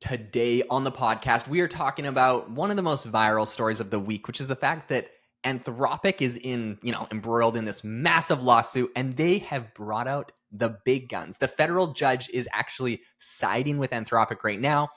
Today on the podcast, we are talking about one of the most viral stories of the week, which is the fact that Anthropic is embroiled in this massive lawsuit, and they have brought out the big guns. The federal judge is actually siding with Anthropic right now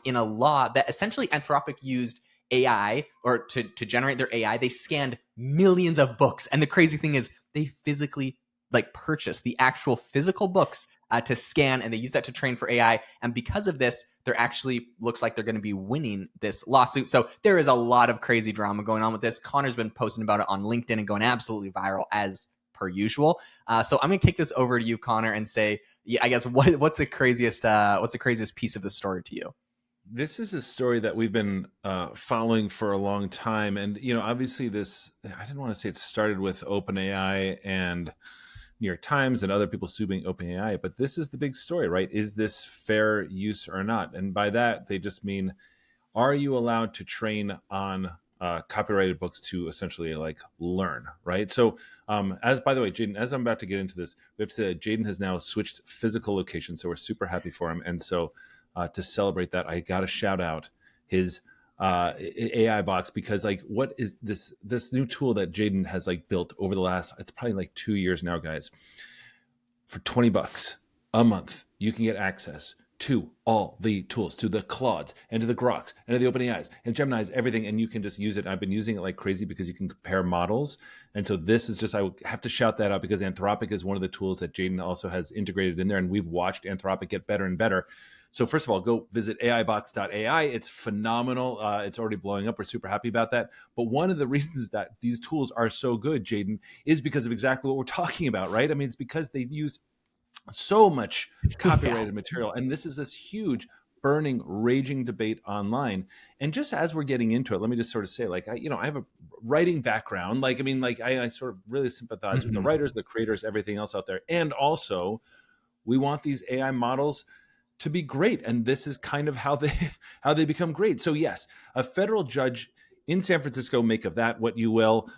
in a law that essentially Anthropic used AI or to generate their AI. They scanned millions of books, and the crazy thing is they physically purchased the actual physical books to scan, and they use that to train for AI. And because of this, they're actually looks like they're going to be winning this lawsuit. So there is a lot of crazy drama going on with this. Connor's been posting about it on LinkedIn and going absolutely viral as per usual. So I'm going to kick this over to you, Connor, and say, yeah, I guess what's the craziest piece of the story to you? This is a story that we've been following for a long time. And, obviously I didn't want to say it started with OpenAI and New York Times and other people suing OpenAI, but this is the big story, right? Is this fair use or not? And by that, they just mean, are you allowed to train on copyrighted books to essentially learn, right? So as by the way, Jaden, as I'm about to get into this, we have to say that Jaden has now switched physical locations. So we're super happy for him. And so to celebrate that, I got to shout out his AI box, because what is this new tool that Jaden has built over the last, it's probably 2 years now, guys. For $20 a month, you can get access to all the tools, to the Claudes and to the Groks and to the OpenAIs and Gemini's, everything, and you can just use it. I've been using it like crazy because you can compare models. And so this is just, I have to shout that out because Anthropic is one of the tools that Jaden also has integrated in there, and we've watched Anthropic get better and better. So first of all, go visit aibox.ai. It's phenomenal. It's already blowing up. We're super happy about that. But one of the reasons that these tools are so good, Jaden, is because of exactly what we're talking about, right? I mean, it's because they've used so much copyrighted material. And this is this huge, burning, raging debate online. And just as we're getting into it, let me just sort of say, I have a writing background. I sort of really sympathize with the writers, the creators, everything else out there. And also, we want these AI models to be great. And this is kind of how they become great. So yes, a federal judge in San Francisco, make of that what you will,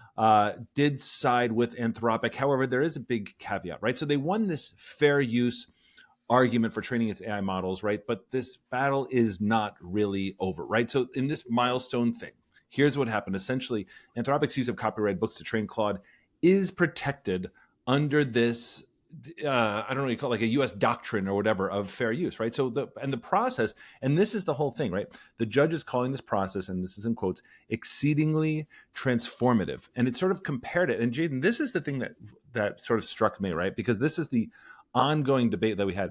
did side with Anthropic. However, there is a big caveat, right? So they won this fair use argument for training its AI models, right? But this battle is not really over, right? So in this milestone thing, here's what happened. Essentially, Anthropic's use of copyrighted books to train Claude is protected under this I don't know what you call it, a U.S. doctrine or whatever of fair use, right? So the process, and this is the whole thing, right? The judge is calling this process, and this is in quotes, exceedingly transformative, and it sort of compared it. And Jaden, this is the thing that sort of struck me, right? Because this is the ongoing debate that we had.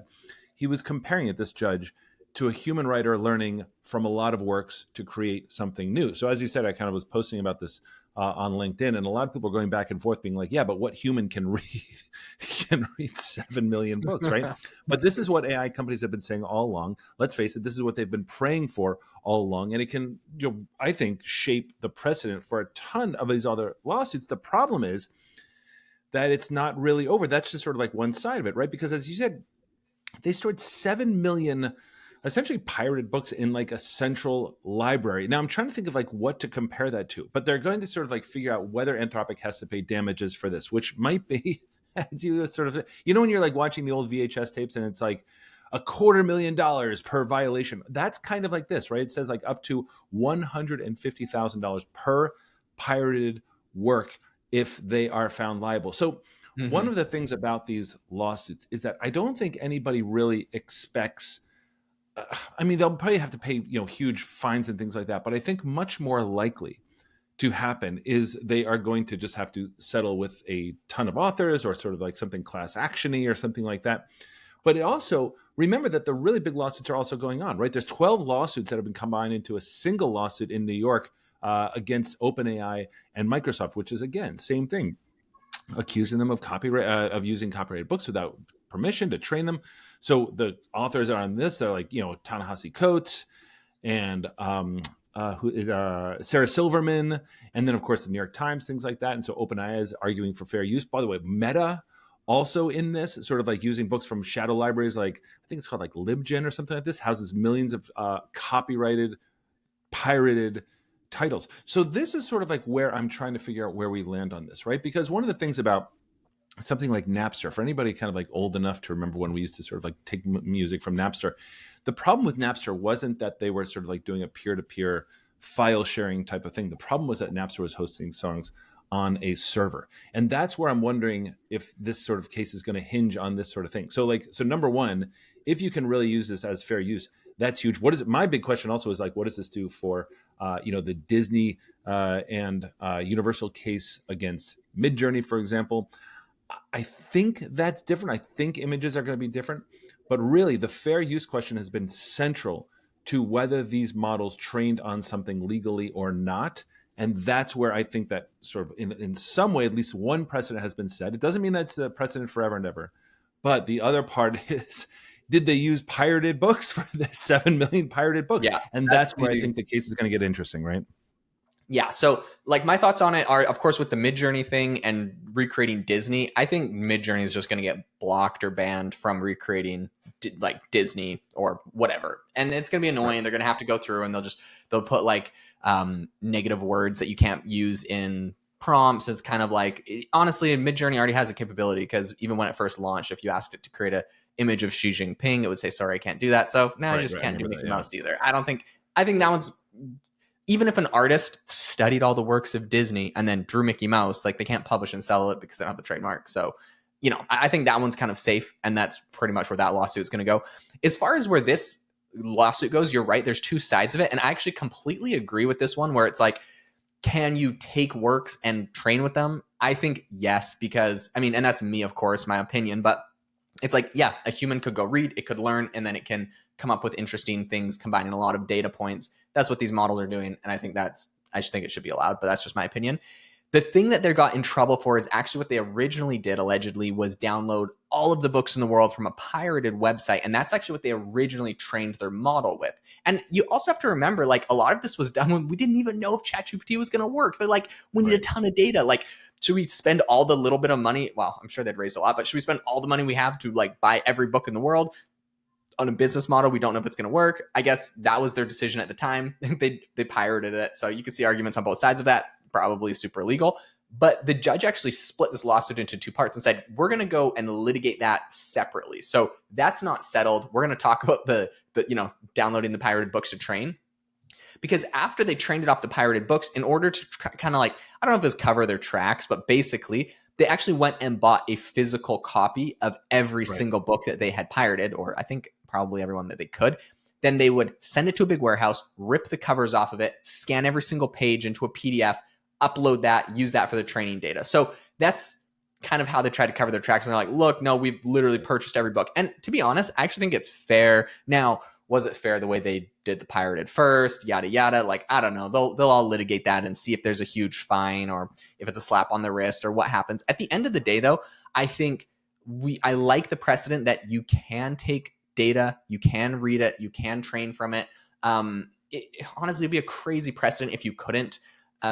He was comparing it, this judge, to a human writer learning from a lot of works to create something new. So as you said, I kind of was posting about this on LinkedIn, and a lot of people are going back and forth being like, yeah, but what human can read 7 million books, right? But this is what AI companies have been saying all along. Let's face it, this is what they've been praying for all along. And it can, I think, shape the precedent for a ton of these other lawsuits. The problem is that it's not really over. That's just sort of one side of it, right? Because as you said, they stored 7 million essentially pirated books in a central library. Now I'm trying to think of what to compare that to, but they're going to sort of figure out whether Anthropic has to pay damages for this, which might be, as you sort of, when you're watching the old VHS tapes and it's $250,000 per violation. That's kind of like this, right? It says up to $150,000 per pirated work if they are found liable. So one of the things about these lawsuits is that I don't think anybody really expects, they'll probably have to pay, huge fines and things like that. But I think much more likely to happen is they are going to just have to settle with a ton of authors or sort of something class action-y or something like that. But it also, remember that the really big lawsuits are also going on, right? There's 12 lawsuits that have been combined into a single lawsuit in New York against OpenAI and Microsoft, which is, again, same thing, accusing them of of using copyrighted books without permission to train them. So the authors are on this. They're Ta-Nehisi Coates and who is Sarah Silverman, and then of course the New York Times, things like that. And so OpenAI is arguing for fair use. By the way, Meta also in this, sort of using books from shadow libraries, I think it's called LibGen or something like this, houses millions of copyrighted, pirated titles. So this is sort of where I'm trying to figure out where we land on this, right? Because one of the things about something like Napster, for anybody kind of old enough to remember when we used to sort of take music from Napster, the problem with Napster wasn't that they were sort of like doing a peer-to-peer file sharing type of thing. The problem was that Napster was hosting songs on a server. And that's where I'm wondering if this sort of case is going to hinge on this sort of thing. So number one, if you can really use this as fair use, that's huge. What is it? My big question also is like, what does this do for, the Disney and Universal case against Midjourney, for example? I think that's different. I think images are going to be different, but really the fair use question has been central to whether these models trained on something legally or not. And that's where I think that sort of in some way, at least one precedent has been set. It doesn't mean that's a precedent forever and ever. But the other part is, did they use pirated books for the 7 million pirated books? Yeah, And that's where I think the case is going to get interesting, right? Yeah, so like my thoughts on it are, of course, with the Midjourney thing and recreating Disney, I think Midjourney is just going to get blocked or banned from recreating like Disney or whatever, and it's going to be annoying. They're going to have to go through and they'll put like negative words that you can't use in prompts. It's kind of like, honestly, Midjourney already has a capability, because even when it first launched, if you asked it to create a image of Xi Jinping, it would say, "Sorry, I can't do that." So now I just can't do Mickey Mouse either. I think that one's, even if an artist studied all the works of Disney and then drew Mickey Mouse, like they can't publish and sell it because they don't have the trademark. So, I think that one's kind of safe, and that's pretty much where that lawsuit is going to go. As far as where this lawsuit goes, you're right. There's two sides of it, and I actually completely agree with this one, where it's like, can you take works and train with them? I think yes, because and that's me, of course, my opinion, but it's like, yeah, a human could go read, it could learn, and then it can come up with interesting things, combining a lot of data points. That's what these models are doing. And I just think it should be allowed, but that's just my opinion. The thing that they got in trouble for is actually what they originally did, allegedly, was download all of the books in the world from a pirated website. And that's actually what they originally trained their model with. And you also have to remember, like, a lot of this was done when we didn't even know if ChatGPT was going to work. They're like, we need a ton of data. Like, should we spend all the little bit of money? Well, I'm sure they'd raised a lot, but should we spend all the money we have to like buy every book in the world on a business model we don't know if it's going to work? I guess that was their decision at the time. They pirated it. So you can see arguments on both sides of that, probably super illegal. But the judge actually split this lawsuit into two parts and said, we're going to go and litigate that separately. So that's not settled. We're going to talk about the downloading the pirated books to train. Because after they trained it off the pirated books, in order to kind of like, I don't know if this cover their tracks, but basically they actually went and bought a physical copy of every single book that they had pirated, or I think probably everyone that they could. Then they would send it to a big warehouse, rip the covers off of it, scan every single page into a PDF, upload that, use that for the training data. So that's kind of how they tried to cover their tracks. And they're like, look, no, we've literally purchased every book. And to be honest, I actually think it's fair. Now, was it fair the way they did the pirated first, yada, yada? Like, I don't know. They'll all litigate that and see if there's a huge fine or if it's a slap on the wrist or what happens. At the end of the day, though, I think I like the precedent that you can take data, you can read it, you can train from it. Honestly, it'd be a crazy precedent if you couldn't,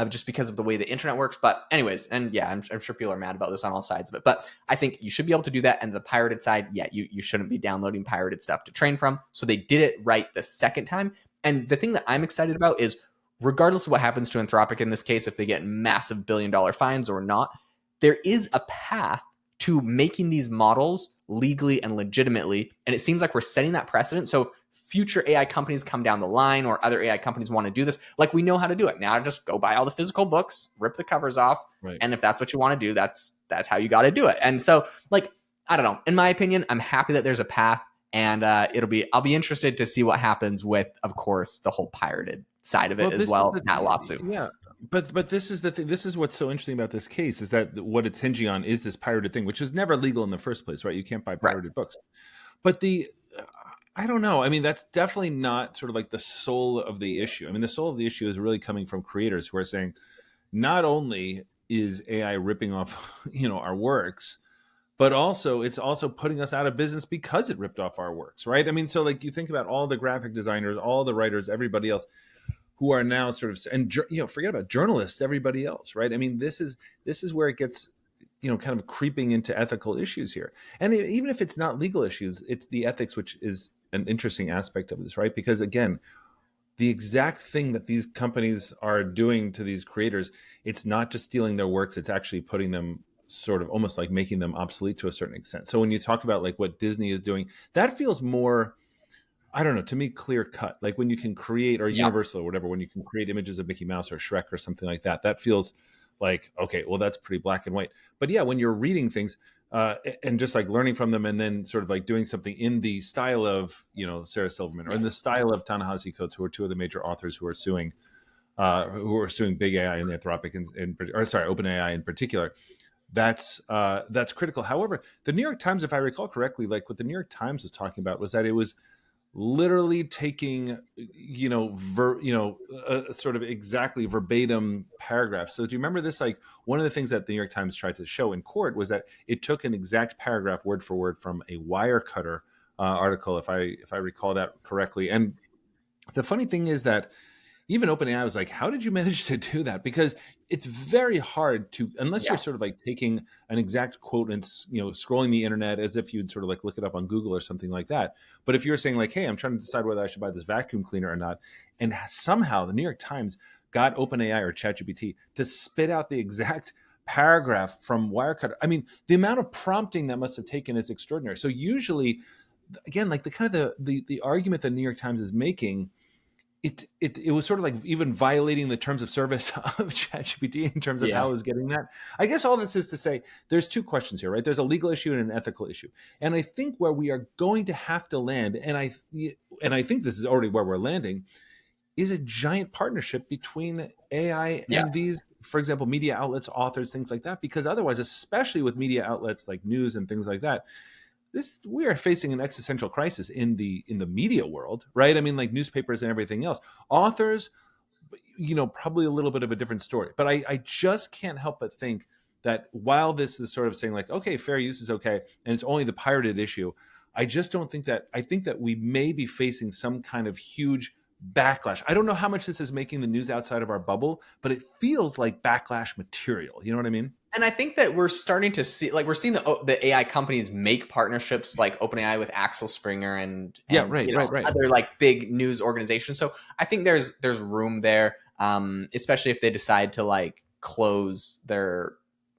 just because of the way the internet works. But anyways, and yeah, I'm sure people are mad about this on all sides of it, but I think you should be able to do that. And the pirated side, yeah, you shouldn't be downloading pirated stuff to train from. So they did it right the second time. And the thing that I'm excited about is, regardless of what happens to Anthropic in this case, if they get massive billion-dollar fines or not, there is a path to making these models legally and legitimately. And it seems like we're setting that precedent. So future AI companies come down the line, or other AI companies want to do this, like, we know how to do it. Now just go buy all the physical books, rip the covers off. Right. And if that's what you want to do, that's how you got to do it. And so, like, I don't know. In my opinion, I'm happy that there's a path, and I'll be interested to see what happens with, of course, the whole pirated side of it as well, that lawsuit. Yeah. But this is the thing. This is what's so interesting about this case, is that what it's hinging on is this pirated thing, which is never legal in the first place, right? You can't buy pirated books. But I don't know. I mean, that's definitely not sort of like the soul of the issue. I mean, the soul of the issue is really coming from creators who are saying, not only is AI ripping off, our works, but also it's also putting us out of business because it ripped off our works, right? I mean, so like, you think about all the graphic designers, all the writers, everybody else who are now sort of, and forget about journalists, everybody else, right? I mean, this is where it gets, kind of creeping into ethical issues here. And even if it's not legal issues, it's the ethics, which is an interesting aspect of this, right? Because again, the exact thing that these companies are doing to these creators, it's not just stealing their works, it's actually putting them sort of almost like making them obsolete to a certain extent. So when you talk about like what Disney is doing, that feels more, I don't know, to me, clear cut. Like when you can create, or Yeah. Universal or whatever, when you can create images of Mickey Mouse or Shrek or something like that, that feels like, okay, well, that's pretty black and white. But yeah, when you're reading things and just like learning from them and then sort of like doing something in the style of, Sarah Silverman or in the style of Ta-Nehisi Coates, who are two of the major authors who are suing big AI and Anthropic or sorry, OpenAI in particular. That's critical. However, the New York Times, if I recall correctly, like what the New York Times was talking about was that it was literally taking sort of exactly verbatim paragraphs. So do you remember this? Like one of the things that the New York Times tried to show in court was that it took an exact paragraph word for word from a Wirecutter article, if I recall that correctly. And the funny thing is that even OpenAI was like, how did you manage to do that? Because it's very hard to, unless you're Yeah. sort of like taking an exact quote and, scrolling the internet as if you'd sort of like look it up on Google or something like that. But if you're saying like, hey, I'm trying to decide whether I should buy this vacuum cleaner or not, and somehow the New York Times got OpenAI or ChatGPT to spit out the exact paragraph from Wirecutter. I mean, the amount of prompting that must have taken is extraordinary. So usually, again, like the kind of the argument that New York Times is making, it was sort of like even violating the terms of service of ChatGPT in terms of Yeah. how it was getting that. I guess all this is to say there's two questions here, right? There's a legal issue and an ethical issue. And I think where we are going to have to land, and I think this is already where we're landing, is a giant partnership between AI Yeah. and these, for example, media outlets, authors, things like that. Because otherwise, especially with media outlets like news and things like that, we are facing an existential crisis in the media world, right? I mean, like newspapers and everything else. Authors, probably a little bit of a different story. But I just can't help but think that while this is sort of saying like, okay, fair use is okay, and it's only the pirated issue, I just don't think that. I think that we may be facing some kind of huge backlash. I don't know how much this is making the news outside of our bubble, but it feels like backlash material. You know what I mean? And I think that we're starting to see, like, we're seeing the AI companies make partnerships, like OpenAI with Axel Springer Yeah, and right, right, right. other like big news organizations. So I think there's room there, especially if they decide to like close their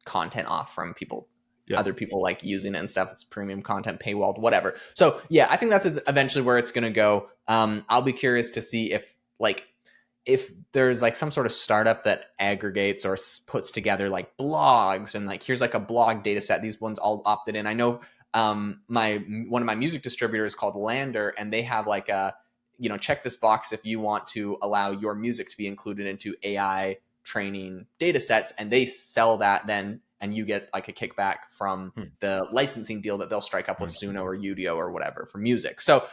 content off from people, Yeah. other people like using it and stuff. It's premium content, paywalled, whatever. So yeah, I think that's eventually where it's going to go. I'll be curious to see if there's like some sort of startup that aggregates or puts together like blogs and like here's like a blog data set, these ones all opted in. I know my one of my music distributors called Lander, and they have like a check this box if you want to allow your music to be included into AI training data sets, and they sell that then, and you get like a kickback from Hmm. the licensing deal that they'll strike up with Hmm. Suno or Udio or whatever for music. So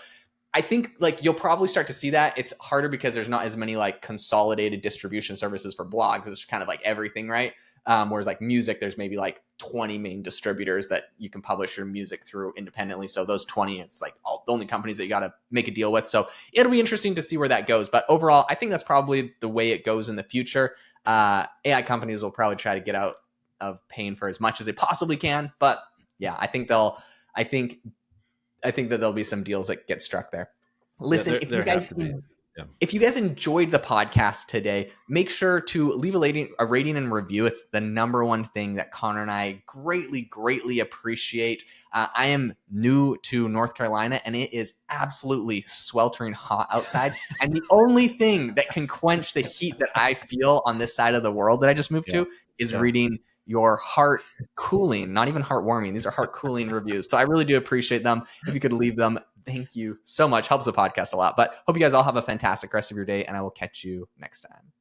I think like you'll probably start to see that. It's harder because there's not as many like consolidated distribution services for blogs. It's kind of like everything, right? Whereas like music, there's maybe like 20 main distributors that you can publish your music through independently. So those 20, it's like all the only companies that you got to make a deal with. So it'll be interesting to see where that goes. But overall, I think that's probably the way it goes in the future. AI companies will probably try to get out of paying for as much as they possibly can. But yeah, I think I think that there'll be some deals that get struck there. Yeah, Listen, there have to be. Yeah. if you guys enjoyed the podcast today, make sure to leave a rating and review. It's the number one thing that Connor and I greatly, greatly appreciate. I am new to North Carolina, and it is absolutely sweltering hot outside. And the only thing that can quench the heat that I feel on this side of the world that I just moved Yeah. to is Yeah. reading your heart cooling, not even heartwarming. These are heart cooling reviews. So I really do appreciate them. If you could leave them, thank you so much. Helps the podcast a lot. But hope you guys all have a fantastic rest of your day, and I will catch you next time.